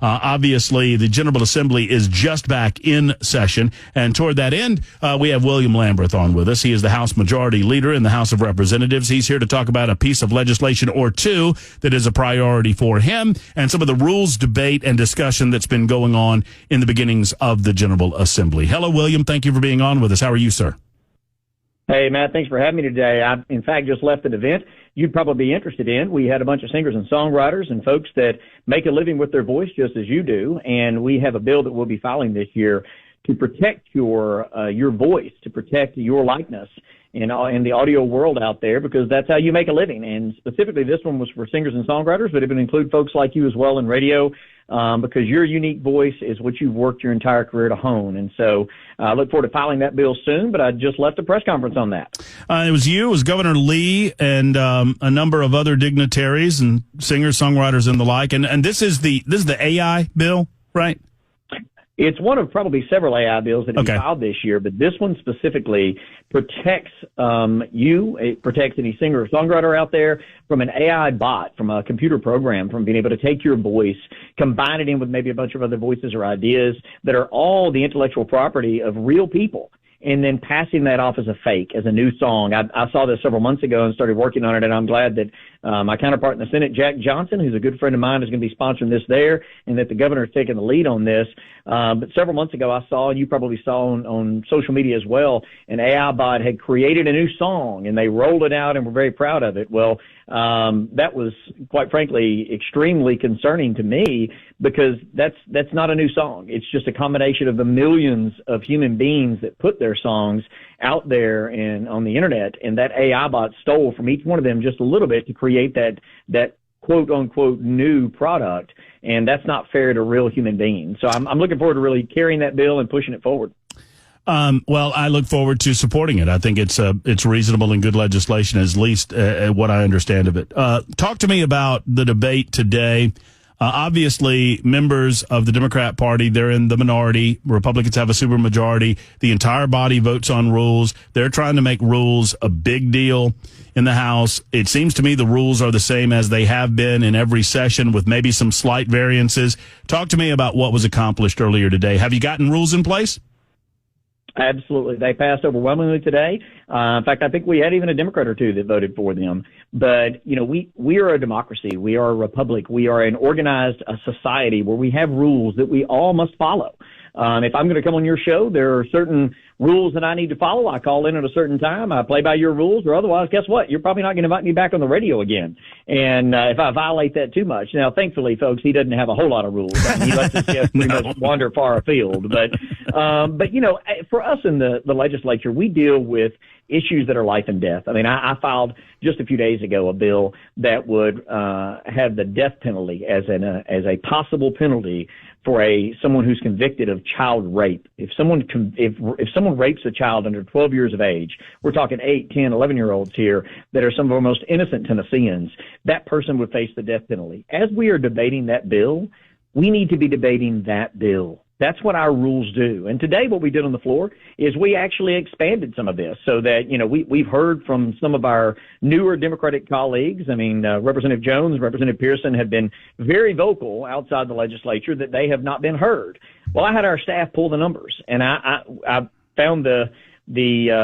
Obviously, the General Assembly is just back in session. And toward that end, we have William Lamberth on with us. He is the House Majority Leader in the House of Representatives. He's here to talk about a piece of legislation or two that is a priority for him and some of the rules debate and discussion that's been going on in the beginnings of the General Assembly. Hello, William. Thank you for being on with us. How are you, sir? Hey, Matt, thanks for having me today. I, in fact, just left an event you'd probably be interested in. We had a bunch of singers and songwriters and folks that make a living with their voice just as you do, and we have a bill that we'll be filing this year to protect your voice, to protect your likeness in the audio world out there, because that's how you make a living. And specifically, this one was for singers and songwriters, but it would include folks like you as well in radio, because your unique voice is what you've worked your entire career to hone. And so I look forward to filing that bill soon, but I just left a press conference on that. It was you, it was Governor Lee, and a number of other dignitaries and singers, songwriters, and the like. And this is the AI bill, right? It's one of probably several AI bills that have been filed this year, but this one specifically protects you. It protects any singer or songwriter out there from an AI bot, from a computer program, from being able to take your voice, combine it in with maybe a bunch of other voices or ideas that are all the intellectual property of real people, and then passing that off as a fake, as a new song. I saw this several months ago and started working on it, and I'm glad that my counterpart in the Senate, Jack Johnson, who's a good friend of mine, is going to be sponsoring this there, and that the governor is taking the lead on this. But several months ago, I saw, and you probably saw on social media as well, an AI bot had created a new song, and they rolled it out and were very proud of it. Well, that was, quite frankly, extremely concerning to me, because that's not a new song. It's just a combination of the millions of human beings that put their songs out there and on the internet, and that AI bot stole from each one of them just a little bit to create that quote unquote new product, and that's not fair to real human beings. So I'm looking forward to really carrying that bill and pushing it forward. Well, I look forward to supporting it. I think it's reasonable and good legislation, at least what I understand of it. Talk to me about the debate today. Obviously, members of the Democrat Party, they're in the minority. Republicans have a supermajority. The entire body votes on rules. They're trying to make rules a big deal in the House. It seems to me the rules are the same as they have been in every session, with maybe some slight variances. Talk to me about what was accomplished earlier today. Have you gotten rules in place? Absolutely. They passed overwhelmingly today. In fact, I think we had even a Democrat or two that voted for them. But, you know, we are a democracy. We are a republic. We are an organized society where we have rules that we all must follow. If I'm going to come on your show, there are certain rules that I need to follow. I call in at a certain time. I play by your rules, or otherwise, guess what? You're probably not going to invite me back on the radio again. And if I violate that too much. Now, thankfully, folks, he doesn't have a whole lot of rules. I mean, he lets us just pretty much wander far afield. But you know, for us in the legislature, we deal with issues that are life and death. I mean, I filed just a few days ago a bill that would have the death penalty as a possible penalty for someone who's convicted of child rape. If someone rapes a child under 12 years of age, we're talking 8, 10, 11-year-olds here that are some of our most innocent Tennesseans, that person would face the death penalty. As we are debating that bill, we need to be debating that bill. That's what our rules do. And today what we did on the floor is we actually expanded some of this so that, you know, we've heard from some of our newer Democratic colleagues. I mean, Representative Jones, Representative Pearson have been very vocal outside the legislature that they have not been heard. Well, I had our staff pull the numbers, and I found the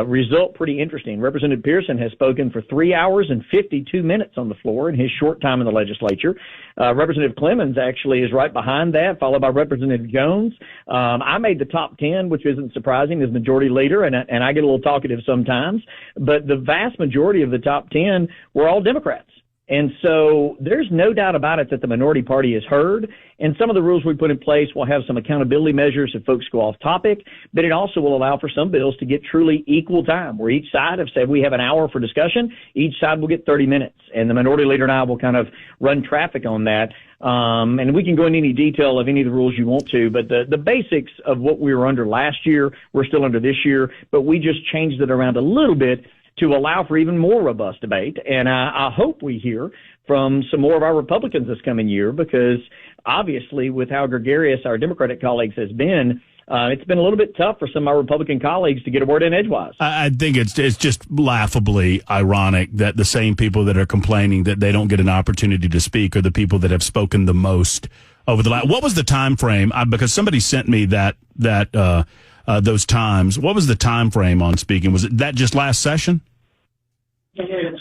result pretty interesting. Representative Pearson has spoken for 3 hours and 52 minutes on the floor in his short time in the legislature. Representative Clemens actually is right behind that, followed by Representative Jones. I made the top 10, which isn't surprising as majority leader, and I get a little talkative sometimes. But the vast majority of the top 10 were all Democrats. And so there's no doubt about it that the minority party is heard. And some of the rules we put in place will have some accountability measures if folks go off topic, but it also will allow for some bills to get truly equal time, where each side have said we have an hour for discussion. Each side will get 30 minutes. And the minority leader and I will kind of run traffic on that. And we can go into any detail of any of the rules you want to, but the basics of what we were under last year, we're still under this year, but we just changed it around a little bit to allow for even more robust debate. And I hope we hear from some more of our Republicans this coming year, because obviously with how gregarious our Democratic colleagues has been, it's been a little bit tough for some of our Republican colleagues to get a word in edgewise. I think it's just laughably ironic that the same people that are complaining that they don't get an opportunity to speak are the people that have spoken the most over the last. What was the time frame? Because somebody sent me those times. What was the time frame on speaking? Was it that just last session?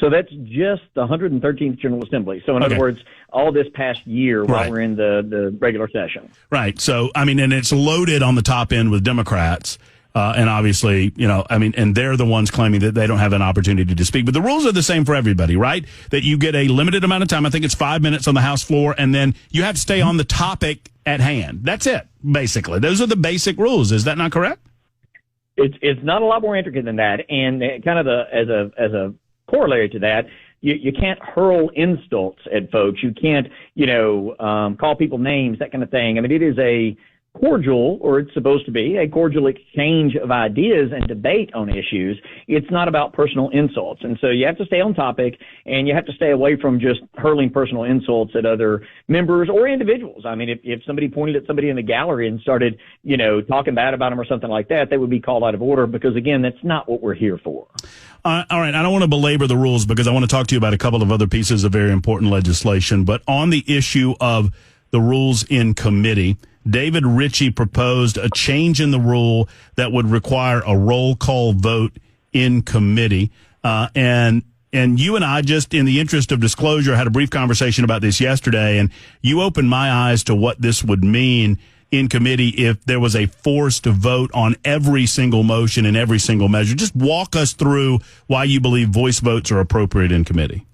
So that's just the 113th General Assembly. So in other words, all this past year while we're in the regular session. Right. So, I mean, and it's loaded on the top end with Democrats. And obviously, and they're the ones claiming that they don't have an opportunity to speak. But the rules are the same for everybody, right? That you get a limited amount of time. I think it's 5 minutes on the House floor, and then you have to stay on the topic at hand. That's it, basically. Those are the basic rules. Is that not correct? It's not a lot more intricate than that. And kind of as a corollary to that, you can't hurl insults at folks. You can't, call people names, that kind of thing. I mean, it is a cordial, or it's supposed to be a cordial exchange of ideas and debate on issues. It's not about personal insults. And so you have to stay on topic, and you have to stay away from just hurling personal insults at other members or individuals. I mean, if somebody pointed at somebody in the gallery and started, talking bad about them or something like that, they would be called out of order, because again, that's not what we're here for. All right. I don't want to belabor the rules, because I want to talk to you about a couple of other pieces of very important legislation. But on the issue of the rules in committee, David Ritchie proposed a change in the rule that would require a roll call vote in committee. And you and I, just in the interest of disclosure, had a brief conversation about this yesterday, and you opened my eyes to what this would mean in committee if there was a forced vote on every single motion and every single measure. Just walk us through why you believe voice votes are appropriate in committee.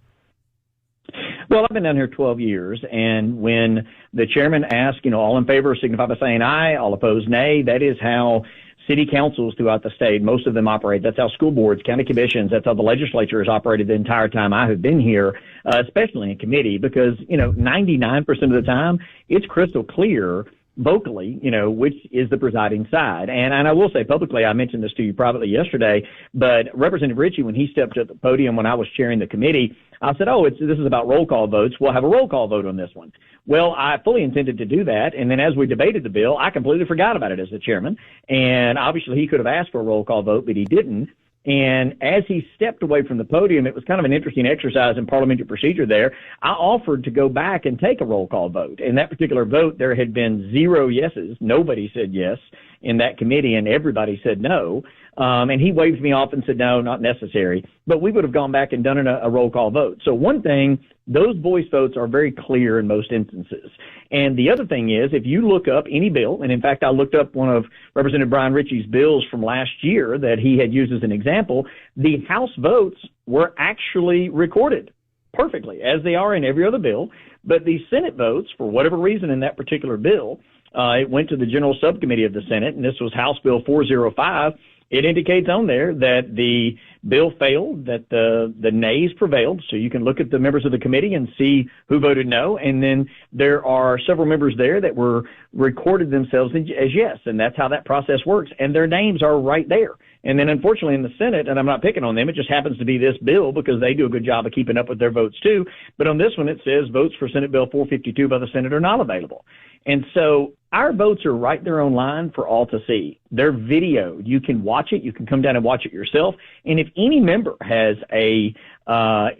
Well, I've been down here 12 years, and when the chairman asks, all in favor signify by saying aye, all opposed nay. That is how city councils throughout the state, most of them operate. That's how school boards, county commissions, that's how the legislature has operated the entire time I have been here, especially in committee, because, 99% of the time it's crystal clear vocally, which is the presiding side. And I will say publicly, I mentioned this to you privately yesterday, but Representative Ritchie, when he stepped at the podium when I was chairing the committee, I said, this is about roll call votes. We'll have a roll call vote on this one. Well, I fully intended to do that. And then as we debated the bill, I completely forgot about it as the chairman. And obviously he could have asked for a roll call vote, but he didn't. And as he stepped away from the podium, it was kind of an interesting exercise in parliamentary procedure there. I offered to go back and take a roll call vote. In that particular vote, there had been 0 yeses. Nobody said yes in that committee, and everybody said no. And he waved me off and said, no, not necessary. But we would have gone back and done a roll call vote. So one thing, those voice votes are very clear in most instances. And the other thing is, if you look up any bill, and in fact, I looked up one of Representative Brian Ritchie's bills from last year that he had used as an example, the House votes were actually recorded perfectly, as they are in every other bill. But the Senate votes, for whatever reason in that particular bill, it went to the General Subcommittee of the Senate, and this was House Bill 405. It indicates on there that the bill failed, that the nays prevailed. So you can look at the members of the committee and see who voted no. And then there are several members there that were recorded themselves as yes. And that's how that process works. And their names are right there. And then unfortunately in the Senate, and I'm not picking on them, it just happens to be this bill because they do a good job of keeping up with their votes too. But on this one, it says votes for Senate Bill 452 by the Senate are not available. And so our votes are right there online for all to see. They're videoed. You can watch it. You can come down and watch it yourself. And if any member has a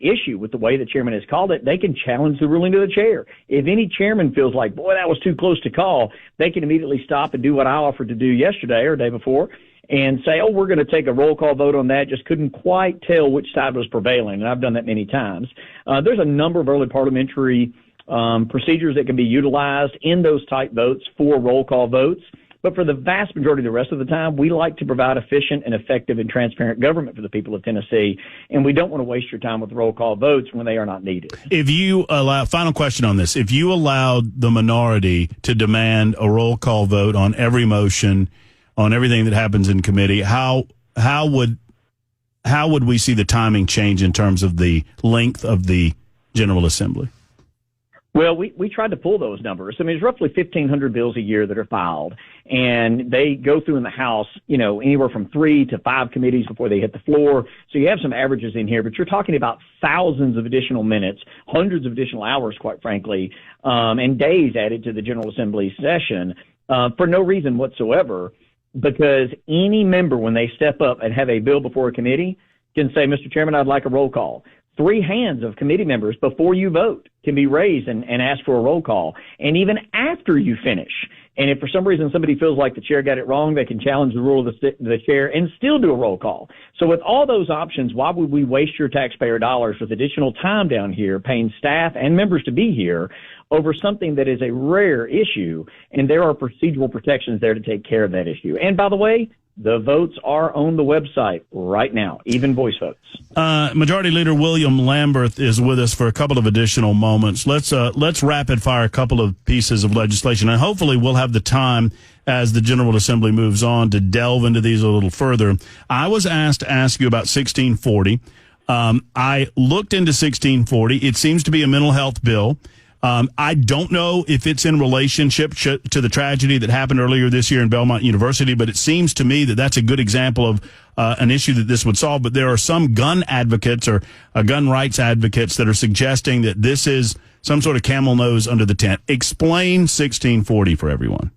issue with the way the chairman has called it, they can challenge the ruling to the chair. If any chairman feels like, boy, that was too close to call, they can immediately stop and do what I offered to do yesterday or day before and say, we're going to take a roll call vote on that. Just couldn't quite tell which side was prevailing. And I've done that many times. There's a number of early parliamentary procedures that can be utilized in those type votes for roll call votes. But for the vast majority of the rest of the time, we like to provide efficient and effective and transparent government for the people of Tennessee, and we don't want to waste your time with roll call votes when they are not needed. If you allow, final question on this, if you allowed the minority to demand a roll call vote on every motion, on everything that happens in committee, how would we see the timing change in terms of the length of the General Assembly? Well, we tried to pull those numbers. I mean, there's roughly 1,500 bills a year that are filed, and they go through in the House, anywhere from 3 to 5 committees before they hit the floor. So you have some averages in here, but you're talking about thousands of additional minutes, hundreds of additional hours, quite frankly, and days added to the General Assembly session for no reason whatsoever, because any member, when they step up and have a bill before a committee, can say, Mr. Chairman, I'd like a roll call. 3 hands of committee members before you vote can be raised and ask for a roll call. And even after you finish, and if for some reason somebody feels like the chair got it wrong, they can challenge the rule of the chair and still do a roll call. So with all those options, why would we waste your taxpayer dollars with additional time down here paying staff and members to be here over something that is a rare issue? And there are procedural protections there to take care of that issue. And by the way, the votes are on the website right now, even voice votes. Majority Leader William Lamberth is with us for a couple of additional moments. Let's rapid fire a couple of pieces of legislation, and hopefully we'll have the time as the General Assembly moves on to delve into these a little further. I was asked to ask you about 1640. I looked into 1640. It seems to be a mental health bill. I don't know if it's in relationship to the tragedy that happened earlier this year in Belmont University, but it seems to me that that's a good example of an issue that this would solve. But there are some gun advocates or gun rights advocates that are suggesting that this is some sort of camel nose under the tent. Explain 1640 for everyone.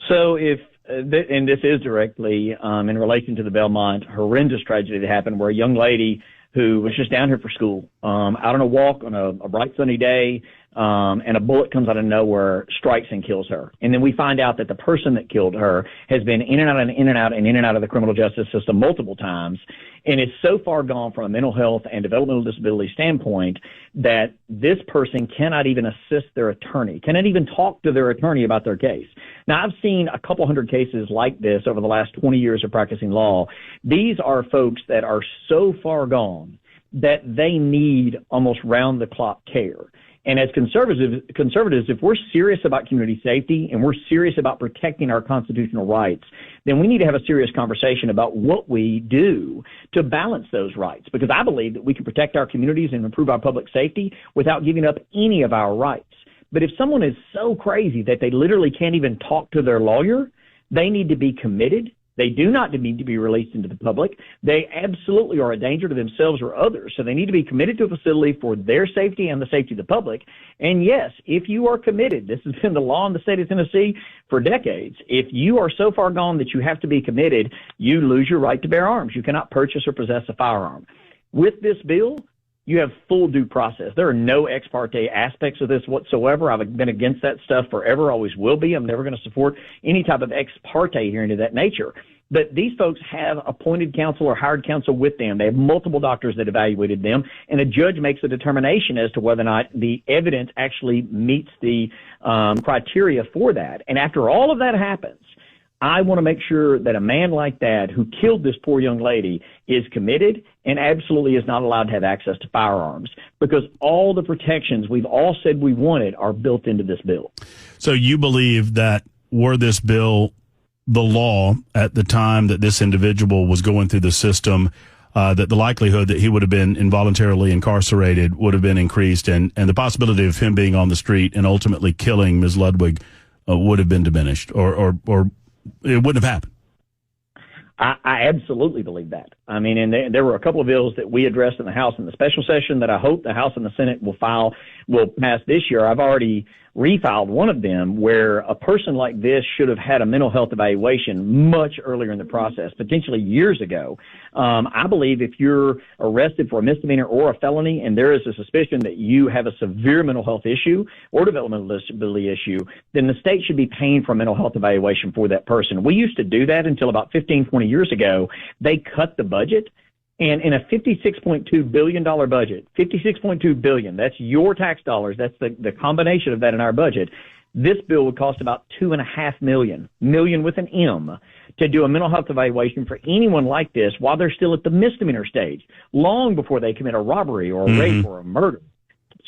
So and this is directly in relation to the Belmont horrendous tragedy that happened where a young lady who was just down here for school, out on a walk on a bright sunny day, and a bullet comes out of nowhere, strikes and kills her. And then we find out that the person that killed her has been in and out and in and out and in and out of the criminal justice system multiple times, and is so far gone from a mental health and developmental disability standpoint that this person cannot even assist their attorney, cannot even talk to their attorney about their case. Now, I've seen a couple hundred cases like this over the last 20 years of practicing law. These are folks that are so far gone that they need almost round-the-clock care. And as conservatives, if we're serious about community safety and we're serious about protecting our constitutional rights, then we need to have a serious conversation about what we do to balance those rights. Because I believe that we can protect our communities and improve our public safety without giving up any of our rights. But if someone is so crazy that they literally can't even talk to their lawyer, they need to be committed. They do not need to be released into the public. They absolutely are a danger to themselves or others. So they need to be committed to a facility for their safety and the safety of the public. And yes, if you are committed, this has been the law in the state of Tennessee for decades. If you are so far gone that you have to be committed, you lose your right to bear arms. You cannot purchase or possess a firearm. With this bill, you have full due process. There are no ex parte aspects of this whatsoever. I've been against that stuff forever, always will be. I'm never going to support any type of ex parte hearing of that nature. But these folks have appointed counsel or hired counsel with them. They have multiple doctors that evaluated them, and a judge makes a determination as to whether or not the evidence actually meets the criteria for that. And after all of that happens, I want to make sure that a man like that who killed this poor young lady is committed and absolutely is not allowed to have access to firearms, because all the protections we've all said we wanted are built into this bill. So you believe that were this bill the law at the time that this individual was going through the system, that the likelihood that he would have been involuntarily incarcerated would have been increased, and the possibility of him being on the street and ultimately killing Ms. Ludwig would have been diminished, or it wouldn't have happened? I absolutely believe that. I mean, and there were a couple of bills that we addressed in the House in the special session that I hope the House and the Senate will pass this year. I've already refiled one of them where a person like this should have had a mental health evaluation much earlier in the process, potentially years ago. I believe if you're arrested for a misdemeanor or a felony and there is a suspicion that you have a severe mental health issue or developmental disability issue, then the state should be paying for a mental health evaluation for that person. We used to do that until about 15, 20 years ago. They cut the budget. And in a $56.2 billion budget, $56.2 billion, that's your tax dollars. That's the combination of that in our budget. This bill would cost about $2.5 million with an M, to do a mental health evaluation for anyone like this while they're still at the misdemeanor stage, long before they commit a robbery or a rape or a murder.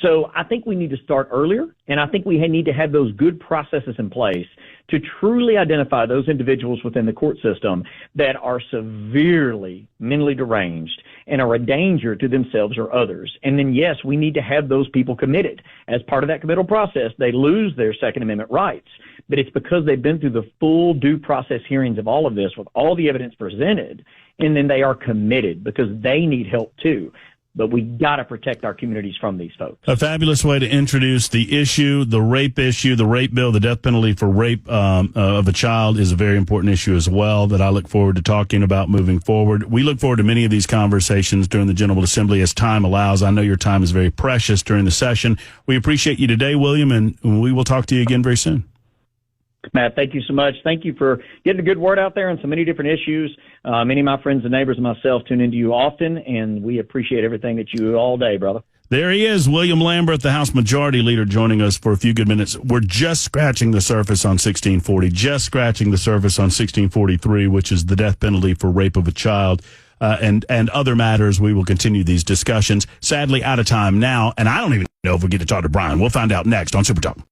So I think we need to start earlier, and I think we need to have those good processes in place to truly identify those individuals within the court system that are severely mentally deranged and are a danger to themselves or others. And then, yes, we need to have those people committed. As part of that committal process, they lose their Second Amendment rights. But it's because they've been through the full due process hearings of all of this with all the evidence presented, and then they are committed because they need help too. but we got to protect our communities from these folks. A fabulous way to introduce the issue, the rape bill, the death penalty for rape of a child is a very important issue as well that I look forward to talking about moving forward. We look forward to many of these conversations during the General Assembly as time allows. I know your time is very precious during the session. We appreciate you today, William, and we will talk to you again very soon. Matt, thank you so much. Thank you for getting a good word out there on so many different issues. Many of my friends and neighbors and myself tune into you often, and we appreciate everything that you do all day, brother. There he is, William Lamberth, the House Majority Leader, joining us for a few good minutes. We're just scratching the surface on 1640, just scratching the surface on 1643, which is the death penalty for rape of a child. And other matters. We will continue these discussions. Sadly, out of time now, and I don't even know if we get to talk to Brian. We'll find out next on Super Talk.